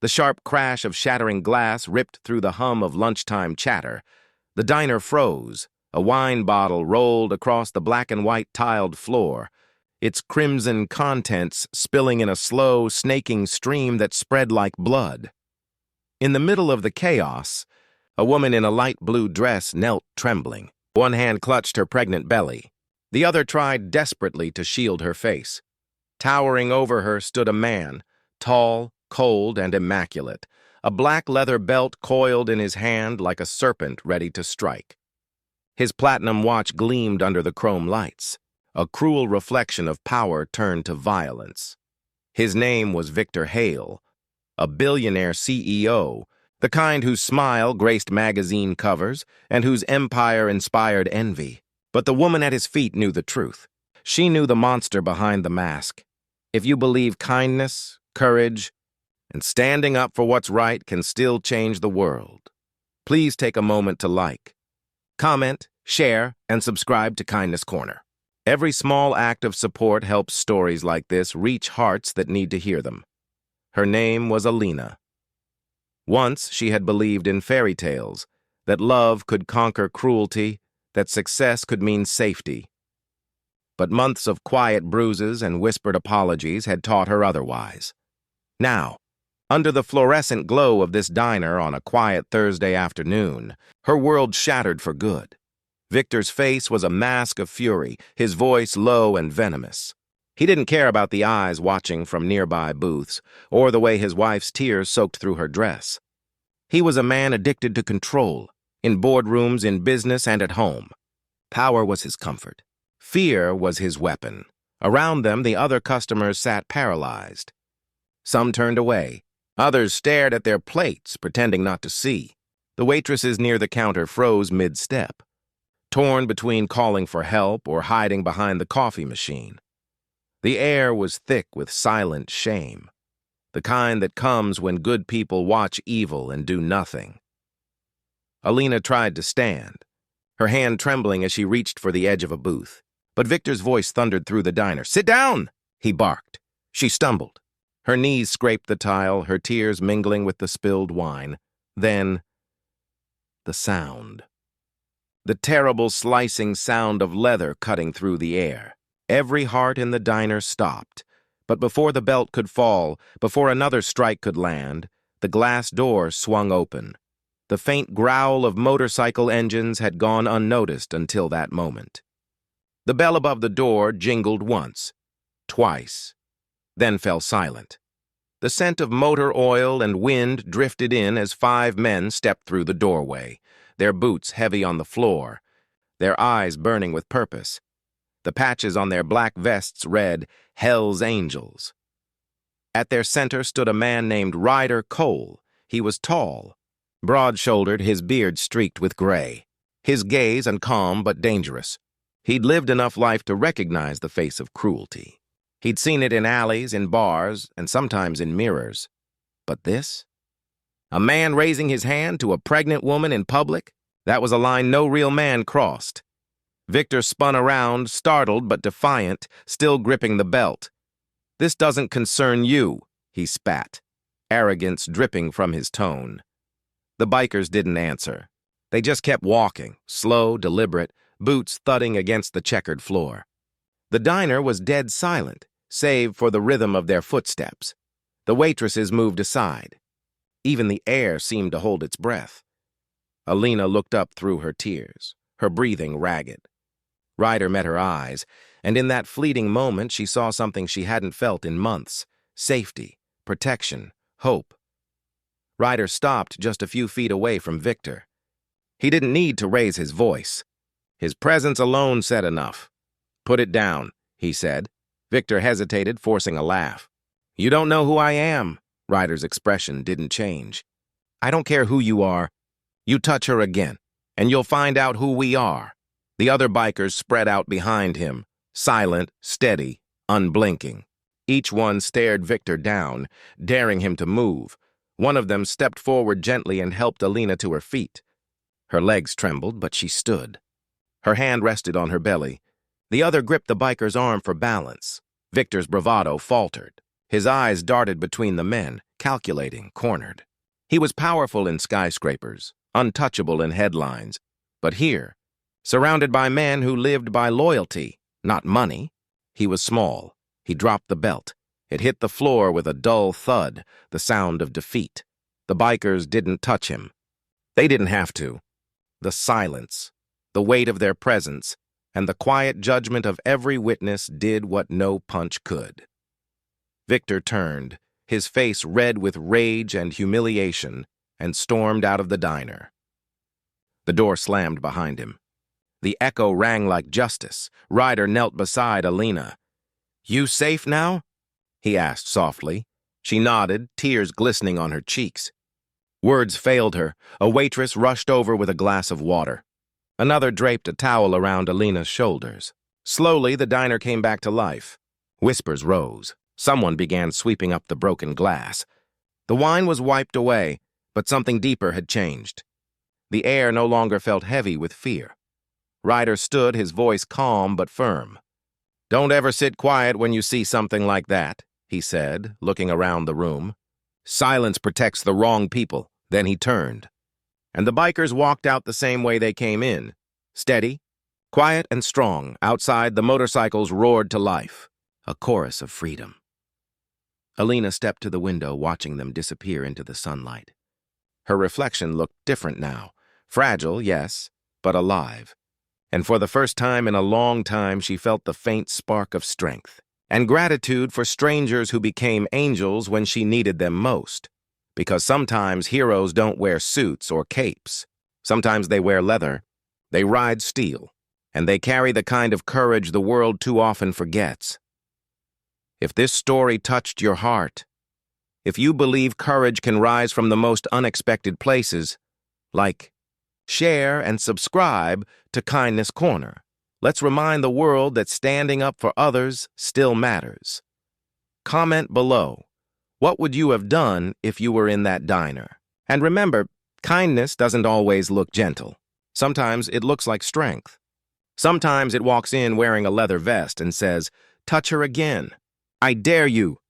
The sharp crash of shattering glass ripped through the hum of lunchtime chatter. The diner froze. A wine bottle rolled across the black and white tiled floor, its crimson contents spilling in a slow, snaking stream that spread like blood. In the middle of the chaos, a woman in a light blue dress knelt trembling. One hand clutched her pregnant belly. The other tried desperately to shield her face. Towering over her stood a man, tall, cold, and immaculate, a black leather belt coiled in his hand like a serpent ready to strike. His platinum watch gleamed under the chrome lights, a cruel reflection of power turned to violence. His name was Victor Hale, a billionaire CEO, the kind whose smile graced magazine covers and whose empire inspired envy. But the woman at his feet knew the truth. She knew the monster behind the mask. If you believe kindness, courage, and standing up for what's right can still change the world, please take a moment to like, comment, share, and subscribe to Kindness Corner. Every small act of support helps stories like this reach hearts that need to hear them. Her name was Alina. Once she had believed in fairy tales, that love could conquer cruelty, that success could mean safety. But months of quiet bruises and whispered apologies had taught her otherwise. Now, under the fluorescent glow of this diner on a quiet Thursday afternoon, her world shattered for good. Victor's face was a mask of fury, his voice low and venomous. He didn't care about the eyes watching from nearby booths, or the way his wife's tears soaked through her dress. He was a man addicted to control, in boardrooms, in business, and at home. Power was his comfort. Fear was his weapon. Around them, the other customers sat paralyzed. Some turned away. Others stared at their plates, pretending not to see. The waitresses near the counter froze mid-step, torn between calling for help or hiding behind the coffee machine. The air was thick with silent shame, the kind that comes when good people watch evil and do nothing. Alina tried to stand, her hand trembling as she reached for the edge of a booth. But Victor's voice thundered through the diner. "Sit down!" he barked. She stumbled. Her knees scraped the tile, her tears mingling with the spilled wine. Then, the sound. The terrible slicing sound of leather cutting through the air. Every heart in the diner stopped. But before the belt could fall, before another strike could land, the glass door swung open. The faint growl of motorcycle engines had gone unnoticed until that moment. The bell above the door jingled once, twice, then fell silent. The scent of motor oil and wind drifted in as 5 men stepped through the doorway, their boots heavy on the floor, their eyes burning with purpose. The patches on their black vests read, "Hell's Angels." At their center stood a man named Ryder Cole. He was tall, broad-shouldered, his beard streaked with gray. His gaze calm but dangerous. He'd lived enough life to recognize the face of cruelty. He'd seen it in alleys, in bars, and sometimes in mirrors. But this? A man raising his hand to a pregnant woman in public? That was a line no real man crossed. Victor spun around, startled but defiant, still gripping the belt. "This doesn't concern you," he spat, arrogance dripping from his tone. The bikers didn't answer. They just kept walking, slow, deliberate, boots thudding against the checkered floor. The diner was dead silent, save for the rhythm of their footsteps. The waitresses moved aside. Even the air seemed to hold its breath. Alina looked up through her tears, her breathing ragged. Ryder met her eyes, and in that fleeting moment she saw something she hadn't felt in months: safety, protection, hope. Ryder stopped just a few feet away from Victor. He didn't need to raise his voice. His presence alone said enough. "Put it down," he said. Victor hesitated, forcing a laugh. "You don't know who I am." Ryder's expression didn't change. "I don't care who you are. You touch her again, and you'll find out who we are." The other bikers spread out behind him, silent, steady, unblinking. Each one stared Victor down, daring him to move. One of them stepped forward gently and helped Alina to her feet. Her legs trembled, but she stood. Her hand rested on her belly. The other gripped the biker's arm for balance. Victor's bravado faltered. His eyes darted between the men. calculating, cornered. He was powerful in skyscrapers, untouchable in headlines, but here, surrounded by men who lived by loyalty, not money, he was small. He dropped the belt. It hit the floor with a dull thud, the sound of defeat. The bikers didn't touch him. They didn't have to. The silence, the weight of their presence, and the quiet judgment of every witness did what no punch could. Victor turned, his face red with rage and humiliation, and stormed out of the diner. The door slammed behind him. The echo rang like justice. Ryder knelt beside Alina. "You safe now?" he asked softly. She nodded, tears glistening on her cheeks. Words failed her. A waitress rushed over with a glass of water. Another draped a towel around Alina's shoulders. Slowly, the diner came back to life. Whispers rose. Someone began sweeping up the broken glass. The wine was wiped away, but something deeper had changed. The air no longer felt heavy with fear. Ryder stood, his voice calm but firm. "Don't ever sit quiet when you see something like that," he said, looking around the room. "Silence protects the wrong people." Then he turned. And the bikers walked out the same way they came in. Steady, quiet and strong. Outside, the motorcycles roared to life. A chorus of freedom. Alina stepped to the window, watching them disappear into the sunlight. Her reflection looked different now. Fragile, yes, but alive. And for the first time in a long time, she felt the faint spark of strength and gratitude for strangers who became angels when she needed them most. Because sometimes heroes don't wear suits or capes. Sometimes they wear leather, they ride steel, and they carry the kind of courage the world too often forgets. If this story touched your heart, if you believe courage can rise from the most unexpected places, like, share and subscribe to Kindness Corner. Let's remind the world that standing up for others still matters. Comment below. What would you have done if you were in that diner? And remember, kindness doesn't always look gentle. Sometimes it looks like strength. Sometimes it walks in wearing a leather vest and says, "Touch her again. I dare you."